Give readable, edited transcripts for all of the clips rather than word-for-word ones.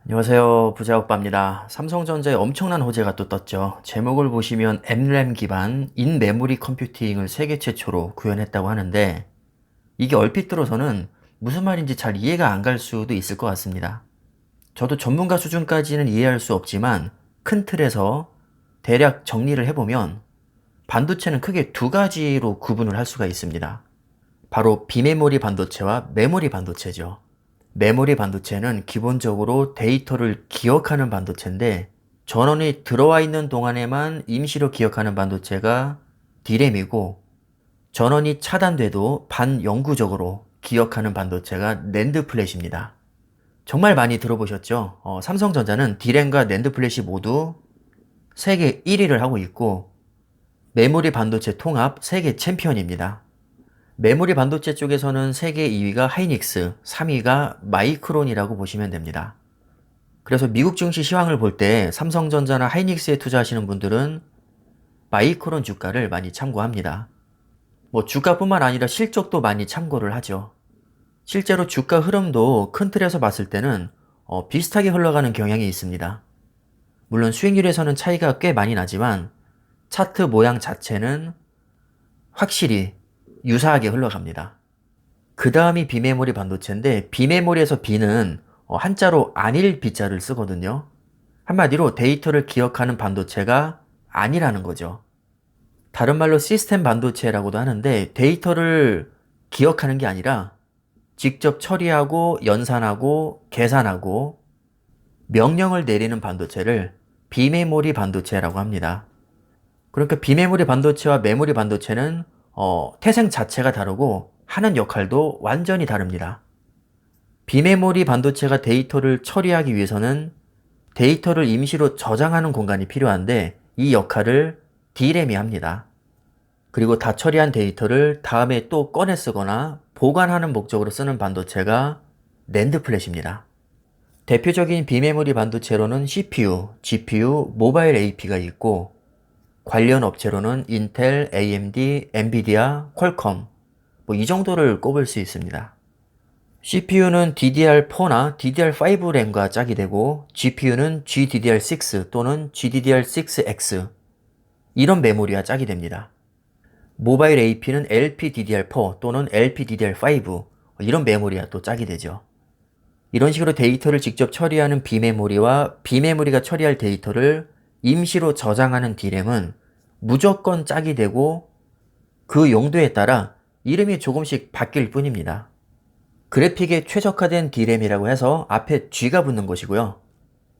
안녕하세요. 부자오빠입니다. 삼성전자에 엄청난 호재가 또 떴죠. 제목을 보시면 M램 기반 인메모리 컴퓨팅을 세계 최초로 구현했다고 하는데 이게 얼핏 들어서는 무슨 말인지 잘 이해가 안 갈 수도 있을 것 같습니다. 저도 전문가 수준까지는 이해할 수 없지만 큰 틀에서 대략 정리를 해보면 반도체는 크게 두 가지로 구분을 할 수가 있습니다. 바로 비메모리 반도체와 메모리 반도체죠. 메모리 반도체는 기본적으로 데이터를 기억하는 반도체인데 전원이 들어와 있는 동안에만 임시로 기억하는 반도체가 D램이고 전원이 차단돼도 반영구적으로 기억하는 반도체가 낸드 플랫입니다. 정말 많이 들어보셨죠? 삼성전자는 D램과 낸드 플랫이 모두 세계 1위를 하고 있고 메모리 반도체 통합 세계 챔피언입니다. 메모리 반도체 쪽에서는 세계 2위가 하이닉스, 3위가 마이크론이라고 보시면 됩니다. 그래서 미국 증시 시황을 볼 때 삼성전자나 하이닉스에 투자하시는 분들은 마이크론 주가를 많이 참고합니다. 주가뿐만 아니라 실적도 많이 참고를 하죠. 실제로 주가 흐름도 큰 틀에서 봤을 때는 비슷하게 흘러가는 경향이 있습니다. 물론 수익률에서는 차이가 꽤 많이 나지만 차트 모양 자체는 확실히 유사하게 흘러갑니다. 그 다음이 비메모리 반도체인데 비메모리에서 비는 한자로 아닐 비자를 쓰거든요. 한마디로 데이터를 기억하는 반도체가 아니라는 거죠. 다른 말로 시스템 반도체라고도 하는데 데이터를 기억하는 게 아니라 직접 처리하고 연산하고 계산하고 명령을 내리는 반도체를 비메모리 반도체라고 합니다. 그러니까 비메모리 반도체와 메모리 반도체는 태생 자체가 다르고 하는 역할도 완전히 다릅니다. 비메모리 반도체가 데이터를 처리하기 위해서는 데이터를 임시로 저장하는 공간이 필요한데 이 역할을 D램이 합니다. 그리고 다 처리한 데이터를 다음에 또 꺼내 쓰거나 보관하는 목적으로 쓰는 반도체가 낸드 플랫입니다. 대표적인 비메모리 반도체로는 CPU, GPU, 모바일 AP가 있고 관련 업체로는 인텔, AMD, 엔비디아, 퀄컴 이 정도를 꼽을 수 있습니다. CPU는 DDR4나 DDR5 램과 짝이 되고 GPU는 GDDR6 또는 GDDR6X 이런 메모리와 짝이 됩니다. 모바일 AP는 LPDDR4 또는 LPDDR5 이런 메모리와 또 짝이 되죠. 이런 식으로 데이터를 직접 처리하는 비메모리와 비메모리가 처리할 데이터를 임시로 저장하는 D램은 무조건 짝이 되고 그 용도에 따라 이름이 조금씩 바뀔 뿐입니다. 그래픽에 최적화된 D램이라고 해서 앞에 G가 붙는 것이고요.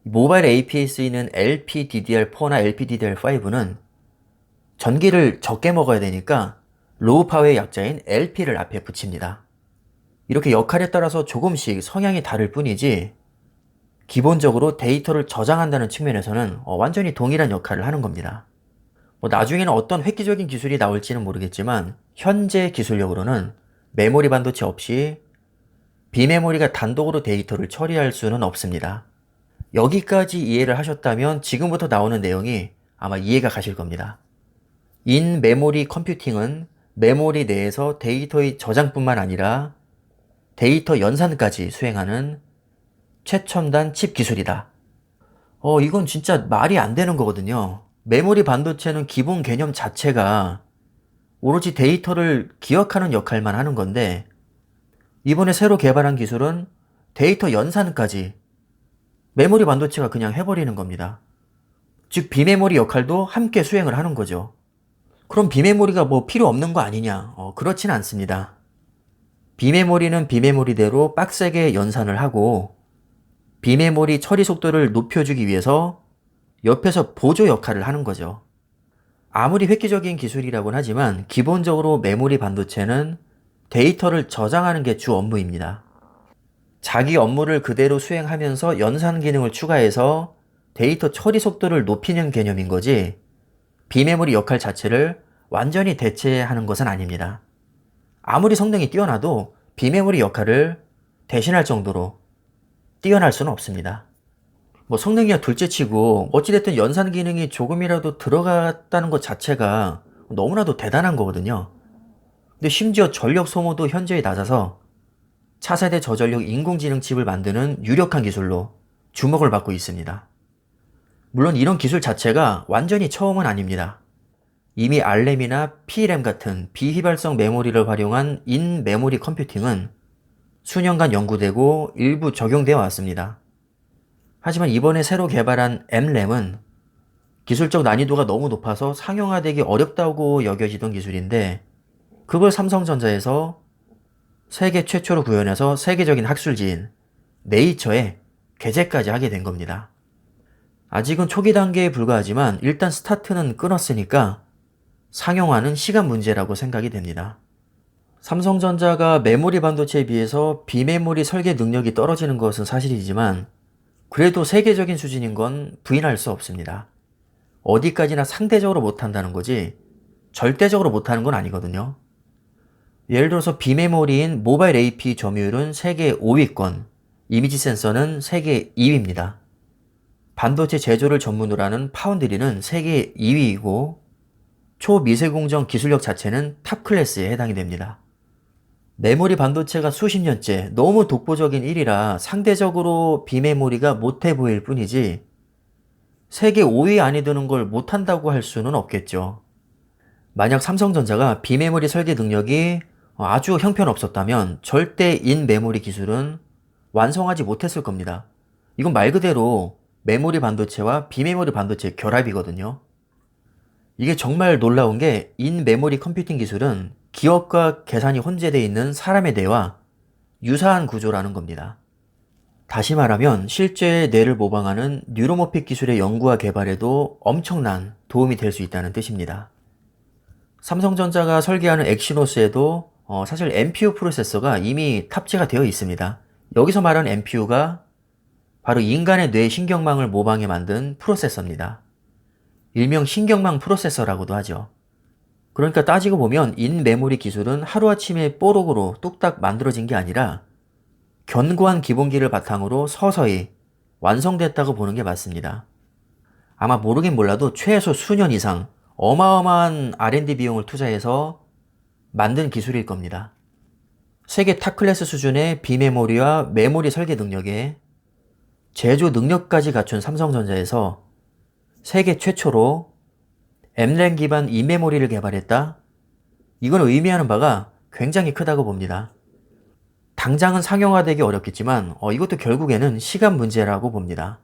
모바일 AP에 쓰이는 LPDDR4나 LPDDR5는 전기를 적게 먹어야 되니까 로우 파워의 약자인 LP를 앞에 붙입니다. 이렇게 역할에 따라서 조금씩 성향이 다를 뿐이지 기본적으로 데이터를 저장한다는 측면에서는 완전히 동일한 역할을 하는 겁니다. 나중에는 어떤 획기적인 기술이 나올지는 모르겠지만 현재 기술력으로는 메모리 반도체 없이 비메모리가 단독으로 데이터를 처리할 수는 없습니다. 여기까지 이해를 하셨다면 지금부터 나오는 내용이 아마 이해가 가실 겁니다. 인 메모리 컴퓨팅은 메모리 내에서 데이터의 저장뿐만 아니라 데이터 연산까지 수행하는 최첨단 칩 기술이다. 이건 진짜 말이 안 되는 거거든요. 메모리 반도체는 기본 개념 자체가 오로지 데이터를 기억하는 역할만 하는 건데 이번에 새로 개발한 기술은 데이터 연산까지 메모리 반도체가 그냥 해버리는 겁니다. 즉 비메모리 역할도 함께 수행을 하는 거죠. 그럼 비메모리가 필요 없는 거 아니냐? 그렇진 않습니다. 비메모리는 비메모리대로 빡세게 연산을 하고 비메모리 처리 속도를 높여주기 위해서 옆에서 보조 역할을 하는 거죠. 아무리 획기적인 기술이라고는 하지만 기본적으로 메모리 반도체는 데이터를 저장하는 게 주 업무입니다. 자기 업무를 그대로 수행하면서 연산 기능을 추가해서 데이터 처리 속도를 높이는 개념인 거지 비메모리 역할 자체를 완전히 대체하는 것은 아닙니다. 아무리 성능이 뛰어나도 비메모리 역할을 대신할 정도로 뛰어날 수는 없습니다. 성능이야 둘째치고 어찌됐든 연산 기능이 조금이라도 들어갔다는 것 자체가 너무나도 대단한 거거든요. 근데 심지어 전력 소모도 현저히 낮아서 차세대 저전력 인공지능 칩을 만드는 유력한 기술로 주목을 받고 있습니다. 물론 이런 기술 자체가 완전히 처음은 아닙니다. 이미 R램이나 P램 같은 비휘발성 메모리를 활용한 인메모리 컴퓨팅은 수년간 연구되고 일부 적용되어 왔습니다. 하지만 이번에 새로 개발한 M램은 기술적 난이도가 너무 높아서 상용화되기 어렵다고 여겨지던 기술인데, 그걸 삼성전자에서 세계 최초로 구현해서 세계적인 학술지인 네이처에 게재까지 하게 된 겁니다. 아직은 초기 단계에 불과하지만 일단 스타트는 끊었으니까 상용화는 시간 문제라고 생각이 됩니다. 삼성전자가 메모리 반도체에 비해서 비메모리 설계 능력이 떨어지는 것은 사실이지만 그래도 세계적인 수준인 건 부인할 수 없습니다. 어디까지나 상대적으로 못한다는 거지 절대적으로 못하는 건 아니거든요. 예를 들어서 비메모리인 모바일 AP 점유율은 세계 5위권, 이미지 센서는 세계 2위입니다. 반도체 제조를 전문으로 하는 파운드리는 세계 2위이고 초미세공정 기술력 자체는 탑 클래스에 해당이 됩니다. 메모리 반도체가 수십 년째 너무 독보적인 1위라 상대적으로 비메모리가 못해 보일 뿐이지 세계 5위 안에 드는 걸 못한다고 할 수는 없겠죠. 만약 삼성전자가 비메모리 설계 능력이 아주 형편없었다면 절대 인메모리 기술은 완성하지 못했을 겁니다. 이건 말 그대로 메모리 반도체와 비메모리 반도체의 결합이거든요. 이게 정말 놀라운 게 인메모리 컴퓨팅 기술은 기억과 계산이 혼재되어 있는 사람의 뇌와 유사한 구조라는 겁니다. 다시 말하면 실제 뇌를 모방하는 뉴로모픽 기술의 연구와 개발에도 엄청난 도움이 될 수 있다는 뜻입니다. 삼성전자가 설계하는 엑시노스에도 사실 NPU 프로세서가 이미 탑재가 되어 있습니다. 여기서 말하는 NPU가 바로 인간의 뇌 신경망을 모방해 만든 프로세서입니다. 일명 신경망 프로세서라고도 하죠. 그러니까 따지고 보면 인메모리 기술은 하루아침에 뽀록으로 뚝딱 만들어진 게 아니라 견고한 기본기를 바탕으로 서서히 완성됐다고 보는 게 맞습니다. 아마 모르긴 몰라도 최소 수년 이상 어마어마한 R&D 비용을 투자해서 만든 기술일 겁니다. 세계 탑클래스 수준의 비메모리와 메모리 설계 능력에 제조 능력까지 갖춘 삼성전자에서 세계 최초로 M램 기반 인메모리를 개발했다? 이건 의미하는 바가 굉장히 크다고 봅니다. 당장은 상용화되기 어렵겠지만 이것도 결국에는 시간 문제라고 봅니다.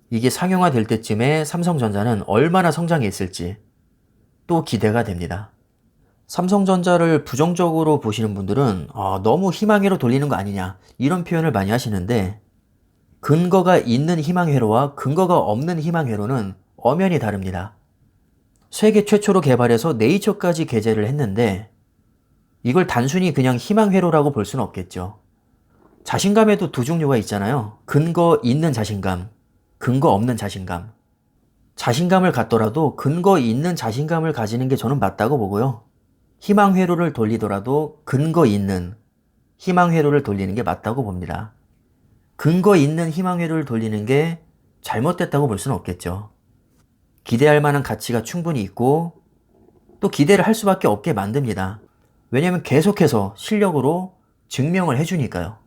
이게 상용화될 때쯤에 삼성전자는 얼마나 성장했을지 또 기대가 됩니다. 삼성전자를 부정적으로 보시는 분들은 너무 희망회로 돌리는 거 아니냐 이런 표현을 많이 하시는데, 근거가 있는 희망회로와 근거가 없는 희망회로는 엄연히 다릅니다. 세계 최초로 개발해서 네이처까지 게재를 했는데 이걸 단순히 그냥 희망회로라고 볼 수는 없겠죠. 자신감에도 두 종류가 있잖아요. 근거 있는 자신감, 근거 없는 자신감. 자신감을 갖더라도 근거 있는 자신감을 가지는 게 저는 맞다고 보고요. 희망회로를 돌리더라도 근거 있는 희망회로를 돌리는 게 맞다고 봅니다. 근거 있는 희망회로를 돌리는 게 잘못됐다고 볼 수는 없겠죠. 기대할 만한 가치가 충분히 있고 또 기대를 할 수밖에 없게 만듭니다. 왜냐하면 계속해서 실력으로 증명을 해주니까요.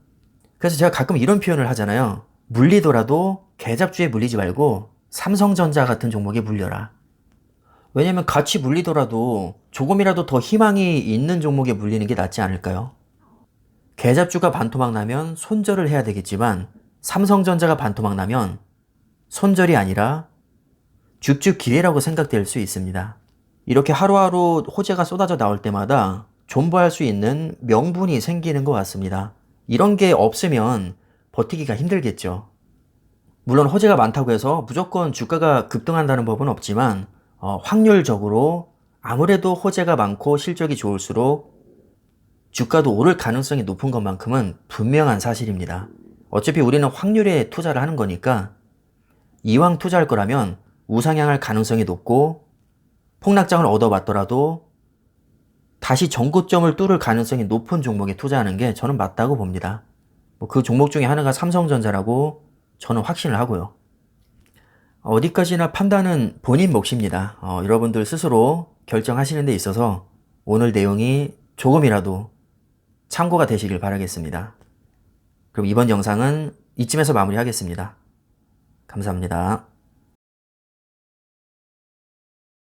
그래서 제가 가끔 이런 표현을 하잖아요. 물리더라도 개잡주에 물리지 말고 삼성전자 같은 종목에 물려라. 왜냐하면 같이 물리더라도 조금이라도 더 희망이 있는 종목에 물리는 게 낫지 않을까요? 개잡주가 반토막 나면 손절을 해야 되겠지만 삼성전자가 반토막 나면 손절이 아니라 줍줍 기회라고 생각될 수 있습니다. 이렇게 하루하루 호재가 쏟아져 나올 때마다 존버할 수 있는 명분이 생기는 것 같습니다. 이런 게 없으면 버티기가 힘들겠죠. 물론 호재가 많다고 해서 무조건 주가가 급등한다는 법은 없지만 확률적으로 아무래도 호재가 많고 실적이 좋을수록 주가도 오를 가능성이 높은 것만큼은 분명한 사실입니다. 어차피 우리는 확률에 투자를 하는 거니까 이왕 투자할 거라면 우상향할 가능성이 높고 폭락장을 얻어봤더라도 다시 전고점을 뚫을 가능성이 높은 종목에 투자하는 게 저는 맞다고 봅니다. 그 종목 중에 하나가 삼성전자라고 저는 확신을 하고요. 어디까지나 판단은 본인 몫입니다. 여러분들 스스로 결정하시는 데 있어서 오늘 내용이 조금이라도 참고가 되시길 바라겠습니다. 그럼 이번 영상은 이쯤에서 마무리하겠습니다. 감사합니다.